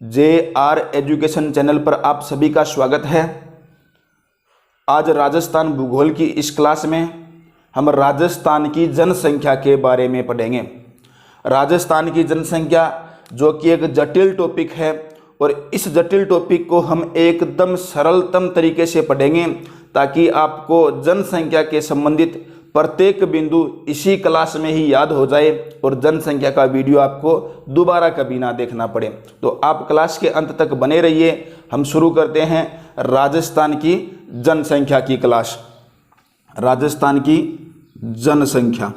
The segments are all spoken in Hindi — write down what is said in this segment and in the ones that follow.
JR एजुकेशन चैनल पर आप सभी का स्वागत है। आज राजस्थान भूगोल की इस क्लास में हम राजस्थान की जनसंख्या के बारे में पढ़ेंगे। राजस्थान की जनसंख्या जो कि एक जटिल टॉपिक है और इस जटिल टॉपिक को हम एकदम सरलतम तरीके से पढ़ेंगे ताकि आपको जनसंख्या के संबंधित प्रत्येक बिंदु इसी क्लास में ही याद हो जाए और जनसंख्या का वीडियो आपको दोबारा कभी ना देखना पड़े। तो आप क्लास के अंत तक बने रहिए। हम शुरू करते हैं राजस्थान की जनसंख्या की क्लास। राजस्थान की जनसंख्या,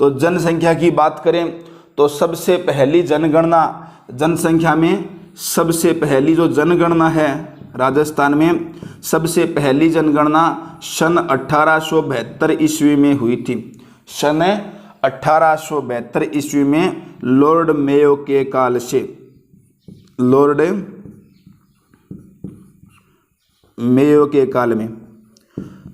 तो जनसंख्या की बात करें तो सबसे पहली जनगणना जनसंख्या में सबसे पहली जो जनगणना है राजस्थान में सबसे पहली जनगणना सन 1872 ईस्वी में हुई थी। सन 1872 ईस्वी में लॉर्ड मेयो के काल से, लॉर्ड मेयो के काल में,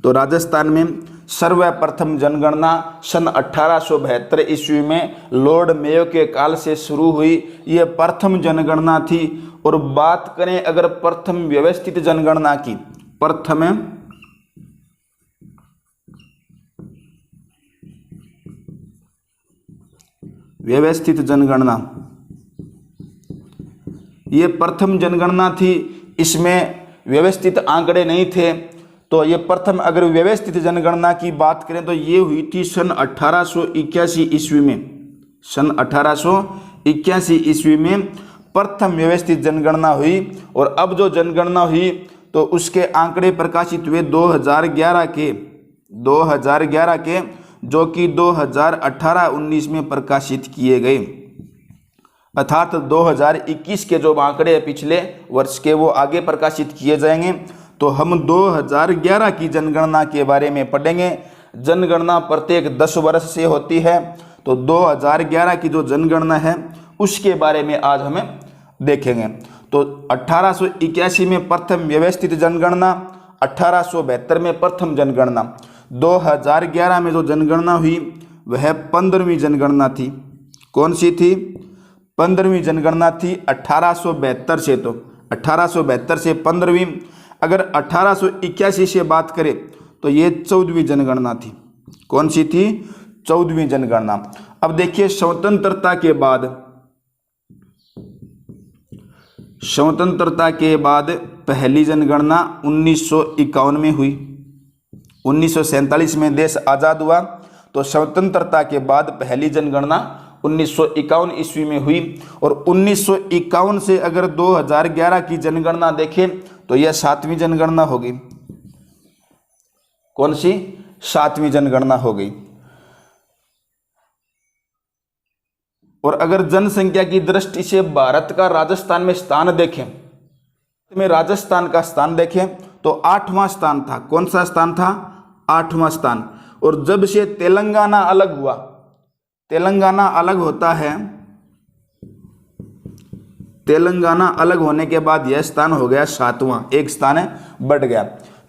तो राजस्थान में सर्वप्रथम जनगणना सन 1872 ईस्वी में लॉर्ड मेयो के काल से शुरू हुई। यह प्रथम जनगणना थी। और बात करें अगर प्रथम व्यवस्थित जनगणना की, प्रथम व्यवस्थित जनगणना, ये प्रथम जनगणना थी। इसमें व्यवस्थित आंकड़े नहीं थे। तो ये प्रथम अगर व्यवस्थित जनगणना की बात करें तो ये हुई थी सन 1881 ईस्वी में। सन 1881 ईस्वी में प्रथम व्यवस्थित जनगणना हुई। और अब जो जनगणना हुई तो उसके आंकड़े प्रकाशित हुए 2011 के जो कि 2018-19 में प्रकाशित किए गए। अर्थात 2021 के जो आंकड़े पिछले वर्ष के वो आगे प्रकाशित किए जाएंगे। तो हम 2011 की जनगणना के बारे में पढ़ेंगे। जनगणना प्रत्येक 10 वर्ष से होती है। तो 2011 की जो जनगणना है उसके बारे में आज हमें देखेंगे। तो 1881 में प्रथम व्यवस्थित जनगणना, 1872 में प्रथम जनगणना, 2011 में जो जनगणना हुई वह 15वीं जनगणना थी। कौन सी थी? 15वीं जनगणना थी 1872 से। तो 1872 से 15वीं। अगर 1881 से बात करें तो ये 14वीं जनगणना थी। कौन सी थी? 14वीं जनगणना। अब देखिए स्वतंत्रता के बाद पहली जनगणना 1951 में हुई। 1947 में देश आज़ाद हुआ। तो स्वतंत्रता के बाद पहली जनगणना 1951 ईस्वी में हुई। और 1951 से अगर 2011 की जनगणना देखें तो यह 7वीं जनगणना होगी। कौन सी? 7वीं जनगणना हो गई। और अगर जनसंख्या की दृष्टि से भारत का राजस्थान में स्थान देखें, में राजस्थान का स्थान देखें तो 8वां स्थान था। कौन सा स्थान था? 8वां स्थान। और जब से तेलंगाना अलग हुआ, तेलंगाना अलग होता है, तेलंगाना अलग होने के बाद यह स्थान हो गया 7वां, एक स्थान बढ़ गया।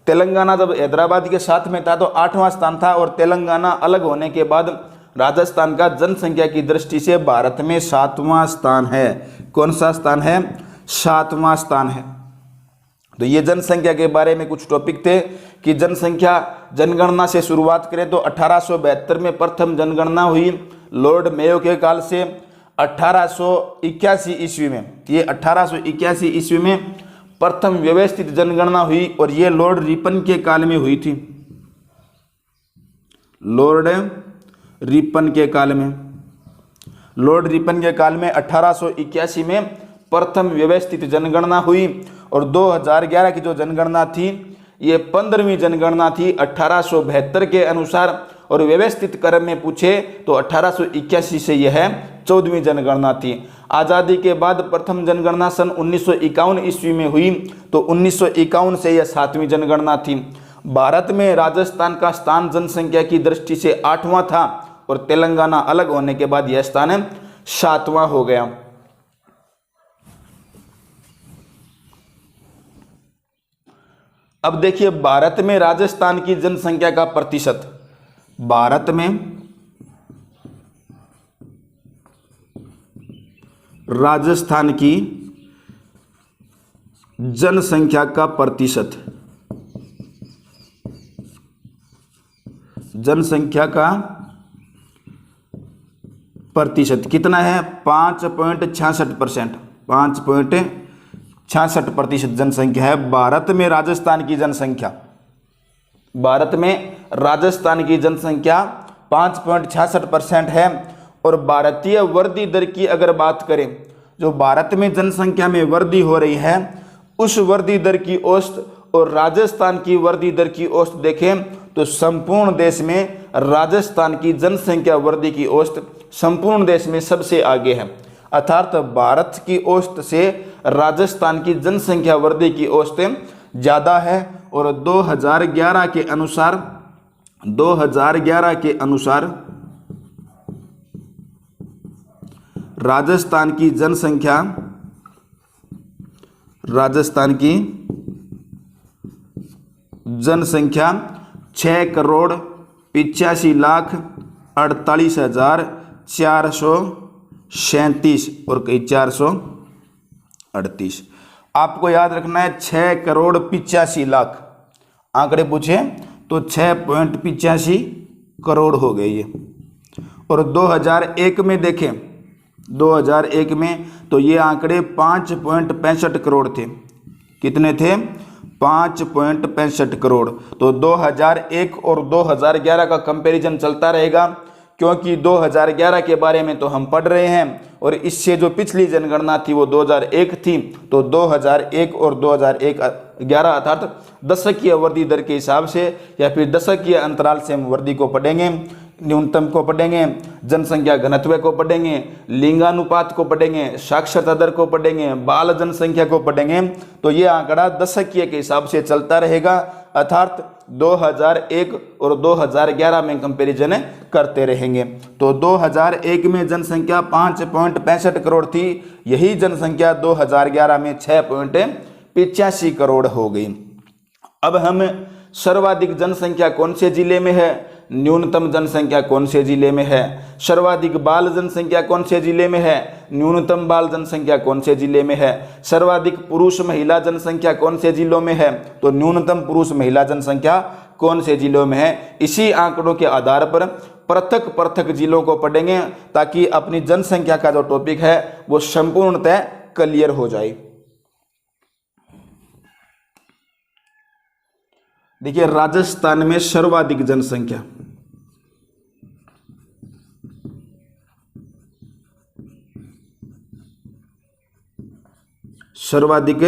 तेलंगाना जब हैदराबाद के साथ में था तो 8वां स्थान था। और तेलंगाना अलग होने के बाद राजस्थान का जनसंख्या की दृष्टि से भारत में 7वां स्थान है। कौन सा स्थान है? 7वां स्थान है। तो ये जनसंख्या के बारे में कुछ टॉपिक थे कि जनसंख्या जनगणना से शुरुआत करें तो 1872 में प्रथम जनगणना हुई लॉर्ड मेयो के काल से। 1881 ईस्वी में, ये 1881 ईस्वी में प्रथम व्यवस्थित जनगणना हुई और ये लॉर्ड रिपन के काल में हुई थी। लॉर्ड रिपन के काल में, लॉर्ड रिपन के काल में 1881 में प्रथम व्यवस्थित जनगणना हुई। और 2011 की जो जनगणना थी ये 15वीं जनगणना थी 1872 के अनुसार। और व्यवस्थित क्रम में पूछे तो 1881 से यह 14वीं जनगणना थी। आज़ादी के बाद प्रथम जनगणना सन 1951 ईस्वी में हुई। तो 1951 से यह 7वीं जनगणना थी। भारत में राजस्थान का स्थान जनसंख्या की दृष्टि से 8वां था और तेलंगाना अलग होने के बाद यह स्थान 7वां हो गया। अब देखिए भारत में राजस्थान की जनसंख्या का प्रतिशत, भारत में राजस्थान की जनसंख्या का प्रतिशत, जनसंख्या का प्रतिशत कितना है? 5.66%। 5.66% जनसंख्या है भारत में। राजस्थान की जनसंख्या, भारत में राजस्थान की जनसंख्या 5.66% है। और भारतीय वृद्धि दर की अगर बात करें, जो भारत में जनसंख्या में वृद्धि हो रही है, उस वृद्धि दर की औसत और राजस्थान की वृद्धि दर की औसत देखें तो संपूर्ण देश में राजस्थान की जनसंख्या वृद्धि की औसत संपूर्ण देश में सबसे आगे है। अर्थात भारत की औसत से राजस्थान की जनसंख्या वृद्धि की औसत ज़्यादा है। और 2011 के अनुसार, 2011 के अनुसार राजस्थान की जनसंख्या, राजस्थान की जनसंख्या 6,85,48,437 और कई 438। आपको याद रखना है 6,85,00,000 आंकड़े पूछे तो 6.85 करोड़ हो गए ये। और 2001 में देखें, 2001 में तो ये आंकड़े 5.65 करोड़ थे। कितने थे? 5.65 करोड़। तो 2001 और 2011 का कंपैरिजन चलता रहेगा, क्योंकि 2011 के बारे में तो हम पढ़ रहे हैं और इससे जो पिछली जनगणना थी वो 2001 थी। तो 2001 और 2011 अर्थात दशकीय वृद्धि दर के हिसाब से या फिर दशकीय अंतराल से हम वृद्धि को पढ़ेंगे, न्यूनतम को पढ़ेंगे, जनसंख्या घनत्व को पढ़ेंगे, लिंगानुपात को पढ़ेंगे, साक्षरता दर को पढ़ेंगे, बाल जनसंख्या को पढ़ेंगे। तो ये आंकड़ा दशकीय के हिसाब से चलता रहेगा, अर्थात 2001 और 2011 में कंपैरिजन करते रहेंगे। तो 2001 में जनसंख्या 5.65 करोड़ थी, यही जनसंख्या 2011 में 6.85 करोड़ हो गई। अब हम सर्वाधिक जनसंख्या कौन से जिले में है, न्यूनतम जनसंख्या कौन से जिले में है, सर्वाधिक बाल जनसंख्या कौन से जिले में है, न्यूनतम बाल जनसंख्या कौन से जिले में है, सर्वाधिक पुरुष महिला जनसंख्या कौन से जिलों में है, तो न्यूनतम पुरुष महिला जनसंख्या कौन से जिलों में है। इसी आंकड़ों के आधार पर पृथक पृथक जिलों को पढ़ेंगे ताकि अपनी जनसंख्या का जो टॉपिक है वो संपूर्णतः क्लियर हो जाए। देखिए राजस्थान में सर्वाधिक जनसंख्या, सर्वाधिक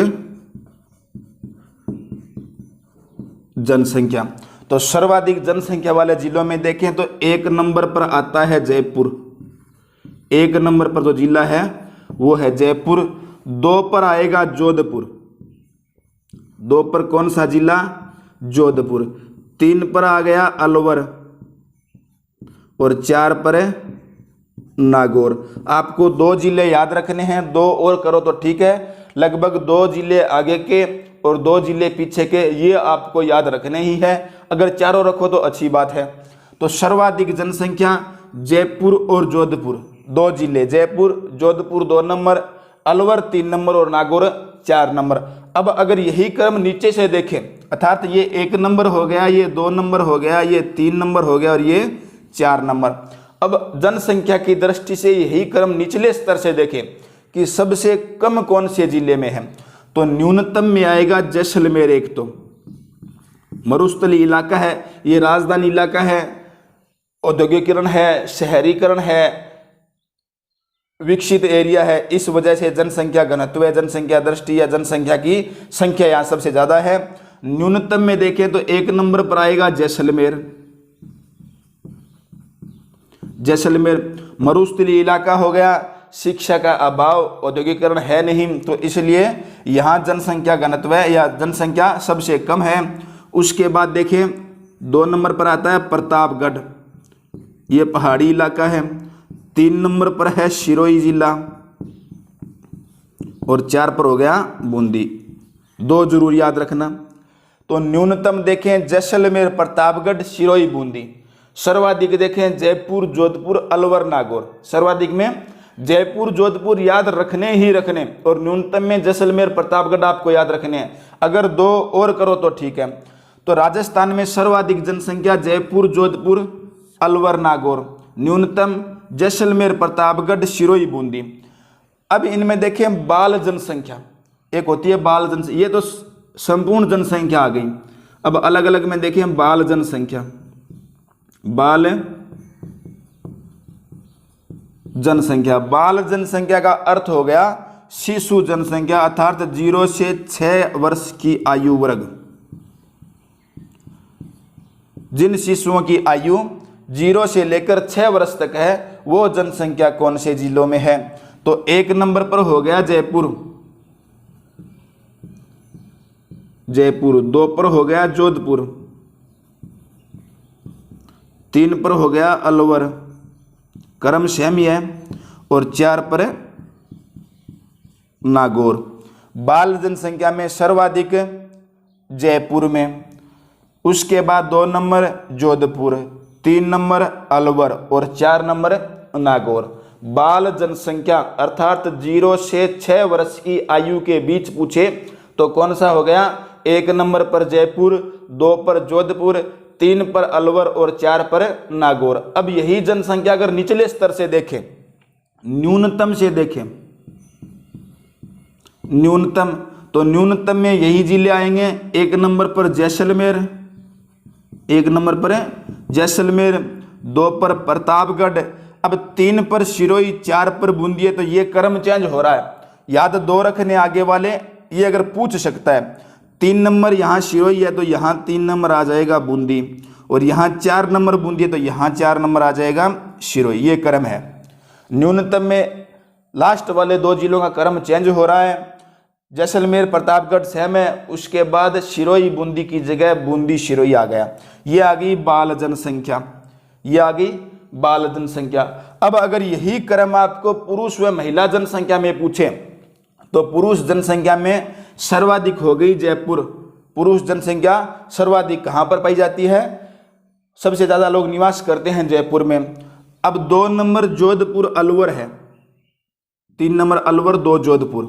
जनसंख्या, तो सर्वाधिक जनसंख्या वाले जिलों में देखें तो 1 नंबर पर आता है जयपुर। 1 नंबर पर जो जिला है वो है जयपुर। 2 पर आएगा जोधपुर। 2 पर कौन सा जिला? जोधपुर। 3 पर आ गया अलवर और 4 पर है नागौर। आपको 2 जिले याद रखने हैं, 2 और करो तो ठीक है, लगभग 2 जिले आगे के और 2 जिले पीछे के ये आपको याद रखने ही है। अगर चारों रखो तो अच्छी बात है। तो सर्वाधिक जनसंख्या जयपुर और जोधपुर, 2 जिले, जयपुर जोधपुर 2 नंबर, अलवर 3 नंबर और नागौर 4 नंबर। अब अगर यही क्रम नीचे से देखें, अर्थात ये 1 नंबर हो गया, ये 2 नंबर हो गया, ये 3 नंबर हो गया और ये 4 नंबर। अब जनसंख्या की दृष्टि से यही क्रम निचले स्तर से देखें कि सबसे कम कौन से जिले में है, तो न्यूनतम में आएगा जैसलमेर। एक तो मरुस्थली इलाका है, ये राजधानी इलाका है, औद्योगिकीकरण है, शहरीकरण है, विकसित एरिया है, इस वजह से जनसंख्या घनत्व, जनसंख्या दृष्टि या जनसंख्या की संख्या यहाँ सबसे ज़्यादा है। न्यूनतम में देखें तो 1 नंबर पर आएगा जैसलमेर। जैसलमेर मरुस्थलीय इलाका हो गया, शिक्षा का अभाव, औद्योगिकरण है नहीं, तो इसलिए यहाँ जनसंख्या घनत्व या जनसंख्या सबसे कम है। उसके बाद देखें 2 नंबर पर आता है प्रतापगढ़, ये पहाड़ी इलाका है। 3 नंबर पर है सिरोही जिला और 4 पर हो गया बूंदी। 2 जरूर याद रखना। तो न्यूनतम देखें जैसलमेर, प्रतापगढ़, सिरोही, बूंदी। सर्वाधिक देखें जयपुर, जोधपुर, अलवर, नागौर। सर्वाधिक में जयपुर जोधपुर याद रखने ही रखने, और न्यूनतम में जैसलमेर प्रतापगढ़ आपको याद रखने हैं। अगर 2 और करो तो ठीक है। तो राजस्थान में सर्वाधिक जनसंख्या जयपुर जोधपुर अलवर नागौर, न्यूनतम जैसलमेर प्रतापगढ़ सिरोही बूंदी। अब इनमें देखें बाल जनसंख्या, एक होती है बाल जनसंख्या, ये तो संपूर्ण जनसंख्या आ गई। अब अलग अलग में देखें बाल जनसंख्या, बाल जनसंख्या, बाल जनसंख्या का अर्थ हो गया शिशु जनसंख्या, अर्थात 0 से 6 वर्ष की आयु वर्ग। जिन शिशुओं की आयु 0 से लेकर 6 वर्ष तक है वो जनसंख्या कौन से जिलों में है? तो 1 नंबर पर हो गया जयपुर, जयपुर। 2 पर हो गया जोधपुर, 3 पर हो गया अलवर, क्रम सेम ही है, और 4 पर नागौर। बाल जनसंख्या में सर्वाधिक जयपुर में, उसके बाद 2 नंबर जोधपुर, 3 नंबर अलवर और 4 नंबर नागौर। बाल जनसंख्या अर्थात 0 से 6 वर्ष की आयु के बीच पूछे तो कौन सा हो गया? 1 नंबर पर जयपुर, 2 पर जोधपुर, 3 पर अलवर और 4 पर नागौर। अब यही जनसंख्या अगर निचले स्तर से देखें, न्यूनतम से देखें, न्यूनतम, तो न्यूनतम में यही जिले आएंगे। 1 नंबर पर जैसलमेर, 1 नंबर पर जैसलमेर, 2 पर प्रतापगढ़, अब 3 पर सिरोही, 4 पर बूंदी। तो ये क्रम चेंज हो रहा है, याद 2 रखने आगे वाले, ये अगर पूछ सकता है। 3 नंबर यहाँ सिरोही है तो यहाँ 3 नंबर आ जाएगा बूंदी, और यहाँ 4 नंबर बूंदी है तो यहाँ 4 नंबर आ जाएगा सिरोही। ये क्रम है। न्यूनतम में लास्ट वाले 2 जिलों का क्रम चेंज हो रहा है। जैसलमेर प्रतापगढ़ सेम है, उसके बाद सिरोही बूंदी की जगह बूंदी सिरोही आ गया। ये आ गई बाल जनसंख्या, ये आ गई बाल जनसंख्या। अब अगर यही क्रम आपको पुरुष व महिला जनसंख्या में पूछे तो पुरुष जनसंख्या में सर्वाधिक हो गई जयपुर। पुरुष जनसंख्या सर्वाधिक कहाँ पर पाई जाती है? सबसे ज़्यादा लोग निवास करते हैं जयपुर में। अब 2 नंबर जोधपुर अलवर है, 3 नंबर अलवर, 2 जोधपुर।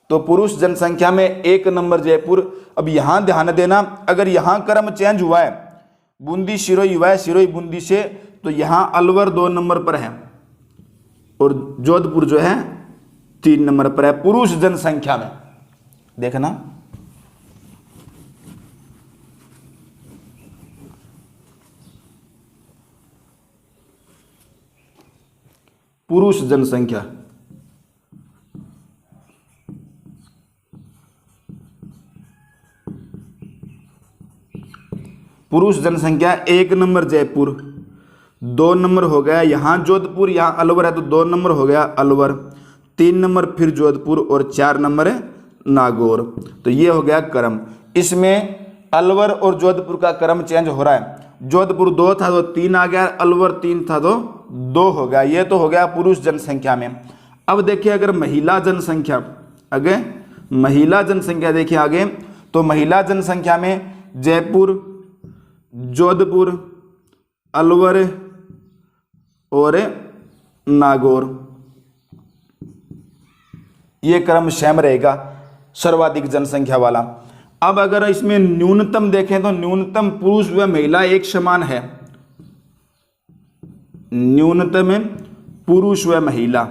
तो पुरुष जनसंख्या में 1 नंबर जयपुर। अब यहाँ ध्यान देना, अगर यहाँ क्रम चेंज हुआ है, बूंदी सिरोही हुआ है सिरोही बूंदी से, तो यहाँ अलवर 2 नंबर पर है और जोधपुर जो है 3 नंबर पर है पुरुष जनसंख्या में। देखना, पुरुष जनसंख्या, पुरुष जनसंख्या 1 नंबर जयपुर, 2 नंबर हो गया यहाँ जोधपुर, यहाँ अलवर है तो 2 नंबर हो गया अलवर, 3 नंबर फिर जोधपुर और 4 नंबर है नागौर। तो ये हो गया क्रम। इसमें अलवर और जोधपुर का क्रम चेंज हो रहा है। जोधपुर 2 था तो 3 आ गया, अलवर 3 था तो 2 हो गया। ये तो हो गया पुरुष जनसंख्या में। अब देखिए अगर महिला जनसंख्या, आगे महिला जनसंख्या देखिए आगे, तो महिला जनसंख्या में जयपुर, जोधपुर, अलवर और नागौर, ये क्रम सेम रहेगा सर्वाधिक जनसंख्या वाला। अब अगर इसमें न्यूनतम देखें तो न्यूनतम पुरुष व महिला एक समान है। न्यूनतम पुरुष व महिला,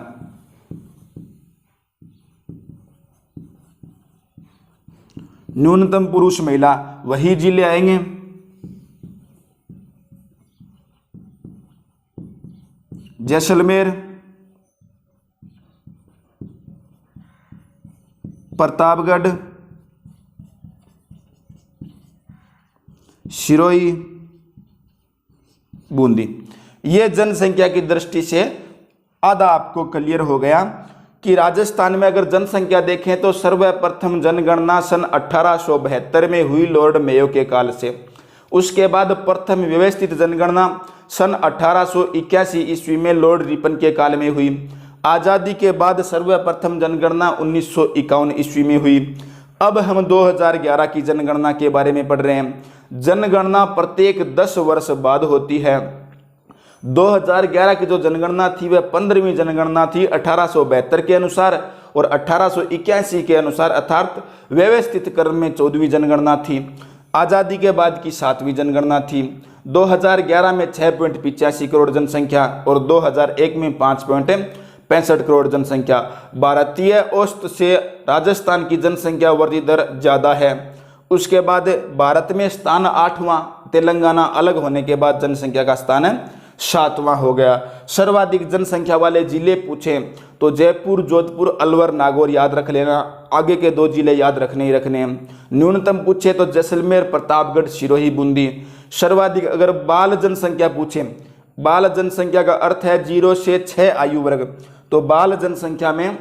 न्यूनतम पुरुष महिला वही जिले आएंगे। जैसलमेर, प्रतापगढ़, सिरोही, बूंदी। ये जनसंख्या की दृष्टि से आधा आपको क्लियर हो गया कि राजस्थान में अगर जनसंख्या देखें तो सर्वप्रथम जनगणना सन 1872 में हुई लॉर्ड मेयो के काल से। उसके बाद प्रथम व्यवस्थित जनगणना सन 1881 ईस्वी में लॉर्ड रिपन के काल में हुई। आज़ादी के बाद सर्वप्रथम जनगणना 1951 ईस्वी में हुई। अब हम 2011 की जनगणना के बारे में पढ़ रहे हैं। जनगणना प्रत्येक 10 वर्ष बाद होती है। 2011 की जो जनगणना थी वह 15वीं जनगणना थी 1872 के अनुसार, और 1881 के अनुसार अर्थात व्यवस्थित क्रम में 14वीं जनगणना थी। आज़ादी के बाद की 7वीं जनगणना थी। 2011 में 6.85 करोड़ जनसंख्या और 2001 में 5.65 करोड़ जनसंख्या। भारतीय औसत से राजस्थान की जनसंख्या वृद्धि दर ज़्यादा है। उसके बाद भारत में स्थान 8वां, तेलंगाना अलग होने के बाद जनसंख्या का स्थान 7वां हो गया। सर्वाधिक जनसंख्या वाले जिले पूछें तो जयपुर, जोधपुर, अलवर, नागौर याद रख लेना, आगे के 2 जिले याद रखने ही रखने हैं। न्यूनतम पूछे तो जैसलमेर, प्रतापगढ़, सिरोही, बूंदी। सर्वाधिक अगर बाल जनसंख्या पूछें, बाल जनसंख्या का अर्थ है 0 से 6 आयु वर्ग, तो बाल जनसंख्या में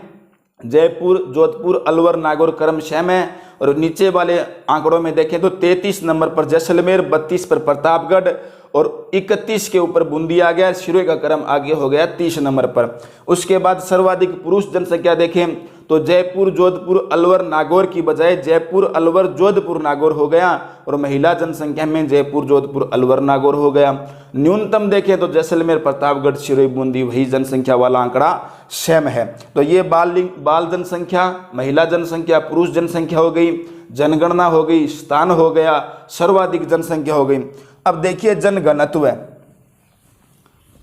जयपुर, जोधपुर, अलवर, नागौर क्रमशः में, और नीचे वाले आंकड़ों में देखें तो 33 नंबर पर जैसलमेर, 32 पर प्रतापगढ़ और 31 के ऊपर बूंदी आ गया। सिरोही का क्रम आगे हो गया 30 नंबर पर। उसके बाद सर्वाधिक पुरुष जनसंख्या देखें तो जयपुर, जोधपुर, अलवर, नागौर की बजाय जयपुर, अलवर, जोधपुर, नागौर हो गया, और महिला जनसंख्या में जयपुर, जोधपुर, अलवर, नागौर हो गया। न्यूनतम देखें तो जैसलमेर, प्रतापगढ़, सिरोही, बूंदी, वही जनसंख्या वाला आंकड़ा सेम है। तो ये बाल जनसंख्या, महिला जनसंख्या, पुरुष जनसंख्या हो गई, जनगणना हो गई, स्थान हो गया, सर्वाधिक जनसंख्या हो गई। अब देखिए जनघनत्व।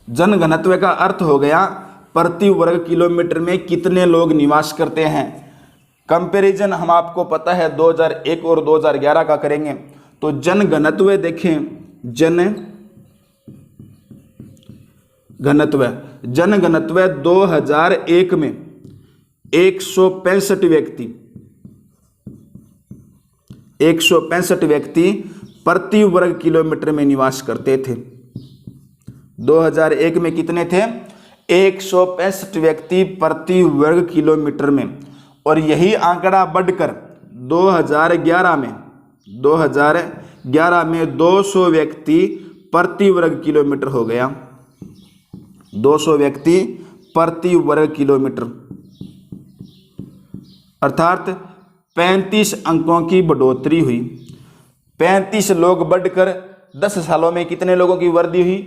जनघनत्व का अर्थ हो गया प्रति वर्ग किलोमीटर में कितने लोग निवास करते हैं। कंपैरिजन हम आपको पता है 2001 और 2011 का करेंगे। तो जनघनत्व देखें, जनघनत्व 2001 में 165 व्यक्ति प्रति वर्ग किलोमीटर में निवास करते थे। 2001 में कितने थे? 165 व्यक्ति प्रति वर्ग किलोमीटर में, और यही आंकड़ा बढ़कर 2011 में 200 व्यक्ति प्रति वर्ग किलोमीटर हो गया। 200 व्यक्ति प्रति वर्ग किलोमीटर, अर्थात 35 अंकों की बढ़ोतरी हुई। 35 लोग बढ़कर 10 सालों में कितने लोगों की वृद्धि हुई?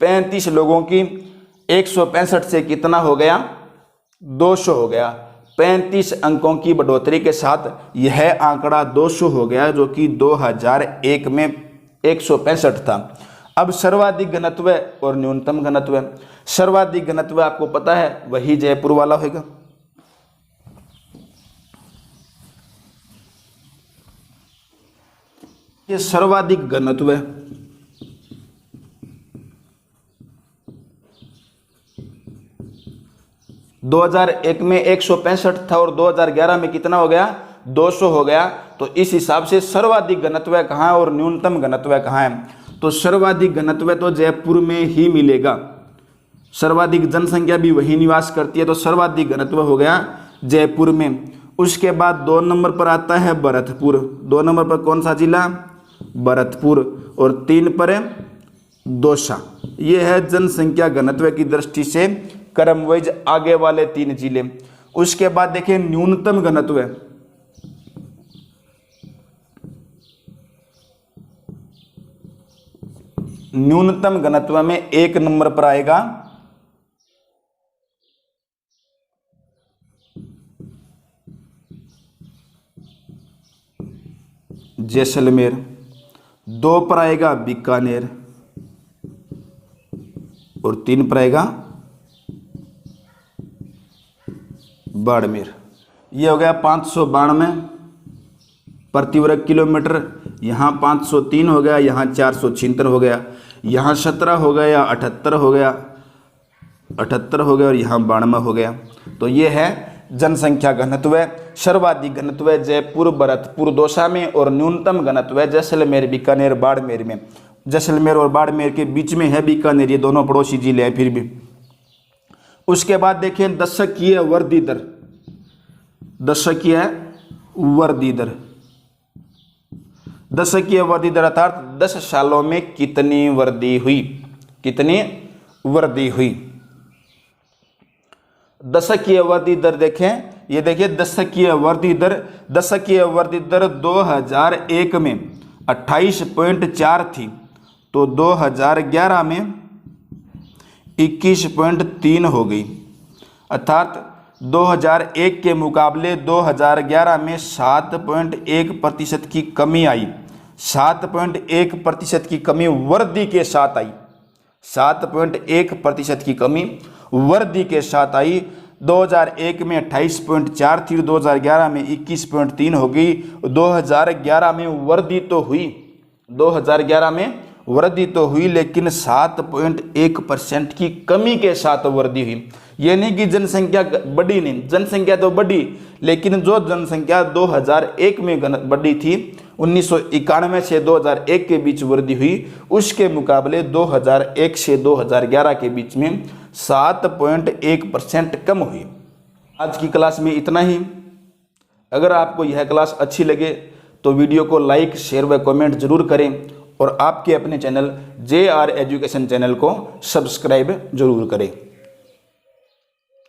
35 लोगों की 165 से कितना हो गया? 200 हो गया। 35 अंकों की बढ़ोतरी के साथ यह आंकड़ा 200 हो गया, जो कि 2001 में 165 था। अब सर्वाधिक घनत्व और न्यूनतम घनत्व। सर्वाधिक घनत्व आपको पता है वही जयपुर वाला होगा। ये सर्वाधिक घनत्व है। दो 2001 में 165 था और 2011 में कितना हो गया? 200 हो गया। तो इस हिसाब से सर्वाधिक घनत्व कहाँ है और न्यूनतम घनत्व कहाँ है? तो सर्वाधिक घनत्व तो जयपुर में ही मिलेगा। सर्वाधिक जनसंख्या भी वही निवास करती है, तो सर्वाधिक घनत्व हो गया जयपुर में। उसके बाद 2 नंबर पर आता है भरतपुर। 2 नंबर पर कौन सा जिला? भरतपुर। और 3 पर दौसा। ये है जनसंख्या घनत्व की दृष्टि से क्रमवाइज आगे वाले 3 जिले। उसके बाद देखिए न्यूनतम घनत्व। न्यूनतम घनत्व में 1 नंबर पर आएगा जैसलमेर, 2 पर आएगा बीकानेर और 3 पर आएगा बाड़मेर। ये हो गया 592 प्रति वर्ग किलोमीटर। यहाँ 503 हो गया, यहाँ 476 हो गया, यहाँ 17 हो गया, 78 हो गया, 78 हो गया और यहाँ 92 हो गया। तो ये है जनसंख्या घनत्व। सर्वाधिक घनत्व जयपुर, भरतपुर, दौसा में, और न्यूनतम घनत्व जैसलमेर, बीकानेर, बाड़मेर में। जैसलमेर और बाड़मेर के बीच में है बीकानेर, ये दोनों पड़ोसी जिले हैं फिर भी। उसके बाद देखें दशकीय वृद्धि दर। दशकीय वृद्धि दर, दशकीय वृद्धि दर अर्थात 10 सालों में कितनी वृद्धि हुई, कितनी वृद्धि हुई। दशकीय वृद्धि दर देखें, ये देखिए दशकीय वृद्धि दर। दशकीय वृद्धि दर 2001 में 28.4 थी, तो 2011 में 21.3 हो गई, अर्थात 2001 के मुकाबले 2011 में 7.1% की कमी आई। 7.1% की कमी वृद्धि के साथ आई। 7.1% की कमी वृद्धि के साथ आई। 2001 में 28.4 थी, 2011 में 21.3 हो गई। 2011 में वृद्धि तो हुई, 2011 में वृद्धि तो हुई, लेकिन 7.1% की कमी के साथ वृद्धि हुई। ये नहीं कि जनसंख्या बढ़ी नहीं, जनसंख्या तो बढ़ी, लेकिन जो जनसंख्या 2001 में बढ़ी थी, 1991 से 2001 के बीच वृद्धि हुई, उसके मुकाबले 2001 से 2011 के बीच में 7.1% कम हुई। आज की क्लास में इतना ही। अगर आपको यह क्लास अच्छी लगे तो वीडियो को लाइक, शेयर व कमेंट जरूर करें और आपके अपने चैनल JR एजुकेशन चैनल को सब्सक्राइब जरूर करें।